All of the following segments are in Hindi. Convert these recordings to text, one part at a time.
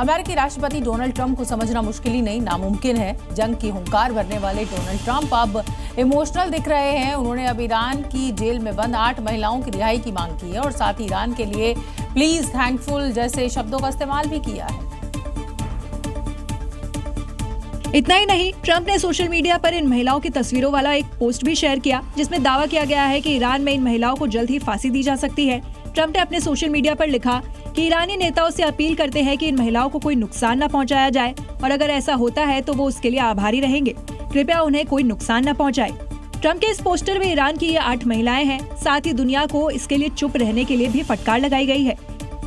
अमेरिकी राष्ट्रपति डोनाल्ड ट्रंप को समझना मुश्किल ही नहीं, नामुमकिन है। जंग की हुंकार भरने वाले डोनाल्ड ट्रंप अब इमोशनल दिख रहे हैं। उन्होंने अब ईरान की जेल में बंद 8 महिलाओं की रिहाई की मांग की है और साथ ही ईरान के लिए प्लीज, थैंकफुल जैसे शब्दों का इस्तेमाल भी किया है। इतना ही नहीं, ट्रंप ने सोशल मीडिया पर इन महिलाओं की तस्वीरों वाला एक पोस्ट भी शेयर किया, जिसमें दावा किया गया है कि ईरान में इन महिलाओं को जल्द ही फांसी दी जा सकती है। ट्रंप ने अपने सोशल मीडिया पर लिखा कि ईरानी नेताओं से अपील करते हैं कि इन महिलाओं को कोई नुकसान न पहुंचाया जाए और अगर ऐसा होता है तो वो उसके लिए आभारी रहेंगे। कृपया उन्हें कोई नुकसान न पहुंचाए। ट्रंप के इस पोस्टर में ईरान की ये 8 महिलाएं हैं। साथ ही दुनिया को इसके लिए चुप रहने के लिए भी फटकार लगाई गई है।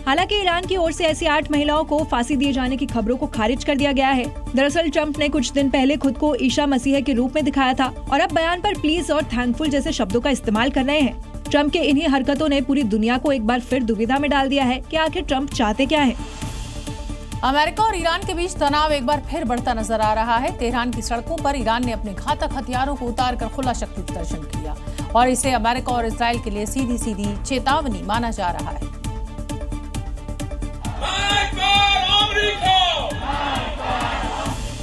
हालांकि ईरान की ओर से ऐसी 8 महिलाओं को फांसी दिए जाने की खबरों को खारिज कर दिया गया है। दरअसल ट्रंप ने कुछ दिन पहले खुद को ईसा मसीह के रूप में दिखाया था और अब बयान पर प्लीज और थैंकफुल जैसे शब्दों का इस्तेमाल कर रहे हैं। ट्रंप के इन्हीं हरकतों ने पूरी दुनिया को एक बार फिर दुविधा में डाल दिया है कि आखिर ट्रंप चाहते क्या है। अमेरिका और ईरान के बीच तनाव एक बार फिर बढ़ता नजर आ रहा है। तेहरान की सड़कों पर ईरान ने अपने घातक हथियारों को उतारकर खुला शक्ति प्रदर्शन किया और इसे अमेरिका और इजराइल के लिए सीधी सीधी चेतावनी माना जा रहा है।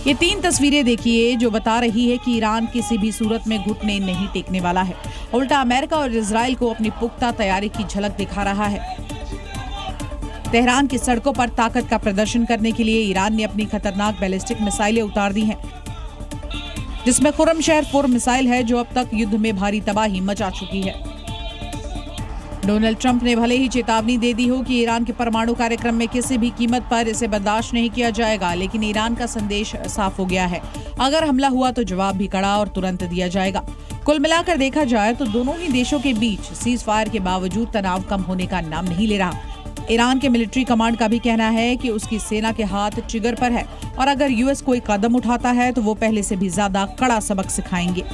ये 3 तस्वीरें देखिए जो बता रही है कि ईरान किसी भी सूरत में घुटने नहीं टेकने वाला है। उल्टा अमेरिका और इजराइल को अपनी पुख्ता तैयारी की झलक दिखा रहा है। तेहरान की सड़कों पर ताकत का प्रदर्शन करने के लिए ईरान ने अपनी खतरनाक बैलिस्टिक मिसाइलें उतार दी हैं, जिसमें खुर्रमशहर 4 मिसाइल है जो अब तक युद्ध में भारी तबाही मचा चुकी है। डोनाल्ड ट्रंप ने भले ही चेतावनी दे दी हो कि ईरान के परमाणु कार्यक्रम में किसी भी कीमत पर इसे बर्दाश्त नहीं किया जाएगा, लेकिन ईरान का संदेश साफ हो गया है। अगर हमला हुआ तो जवाब भी कड़ा और तुरंत दिया जाएगा। कुल मिलाकर देखा जाए तो दोनों ही देशों के बीच सीज फायर के बावजूद तनाव कम होने का नाम नहीं ले रहा। ईरान के मिलिट्री कमांड का भी कहना है कि उसकी सेना के हाथ ट्रिगर पर है और अगर यूएस कोई कदम उठाता है तो वो पहले से भी ज्यादा कड़ा सबक सिखाएंगे।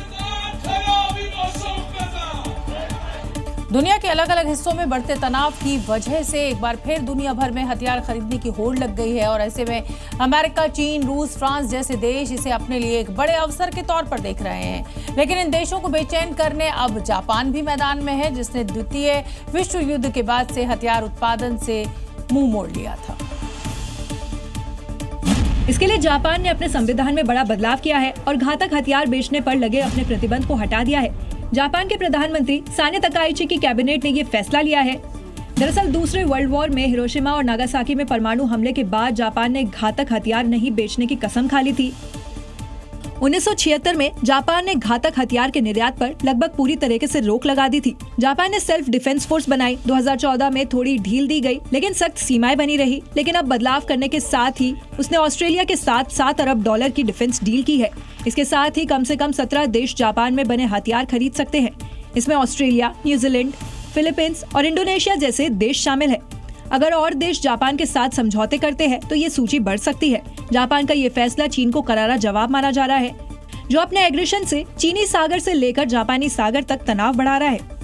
दुनिया के अलग अलग हिस्सों में बढ़ते तनाव की वजह से एक बार फिर दुनिया भर में हथियार खरीदने की होड़ लग गई है और ऐसे में अमेरिका, चीन, रूस, फ्रांस जैसे देश इसे अपने लिए एक बड़े अवसर के तौर पर देख रहे हैं। लेकिन इन देशों को बेचैन करने अब जापान भी मैदान में है, जिसने द्वितीय विश्व युद्ध के बाद से हथियार उत्पादन से मुंह मोड़ लिया था। इसके लिए जापान ने अपने संविधान में बड़ा बदलाव किया है और घातक हथियार बेचने पर लगे अपने प्रतिबंध को हटा दिया है। जापान के प्रधानमंत्री साने तकाइची की कैबिनेट ने ये फैसला लिया है। दरअसल दूसरे वर्ल्ड वॉर में हिरोशिमा और नागासाकी में परमाणु हमले के बाद जापान ने घातक हथियार नहीं बेचने की कसम खा ली थी। 1976 में जापान ने घातक हथियार के निर्यात पर लगभग पूरी तरीके से रोक लगा दी थी। जापान ने सेल्फ डिफेंस फोर्स बनाई। 2014 में थोड़ी ढील दी गई, लेकिन सख्त सीमाएं बनी रही। लेकिन अब बदलाव करने के साथ ही उसने ऑस्ट्रेलिया के साथ $7 अरब की डिफेंस डील की है। इसके साथ ही कम से कम 17 देश जापान में बने हथियार खरीद सकते हैं। इसमें ऑस्ट्रेलिया, न्यूजीलैंड, फिलीपींस और इंडोनेशिया जैसे देश शामिल है। अगर और देश जापान के साथ समझौते करते हैं तो ये सूची बढ़ सकती है। जापान का ये फैसला चीन को करारा जवाब माना जा रहा है, जो अपने एग्रेशन से चीनी सागर से लेकर जापानी सागर तक तनाव बढ़ा रहा है।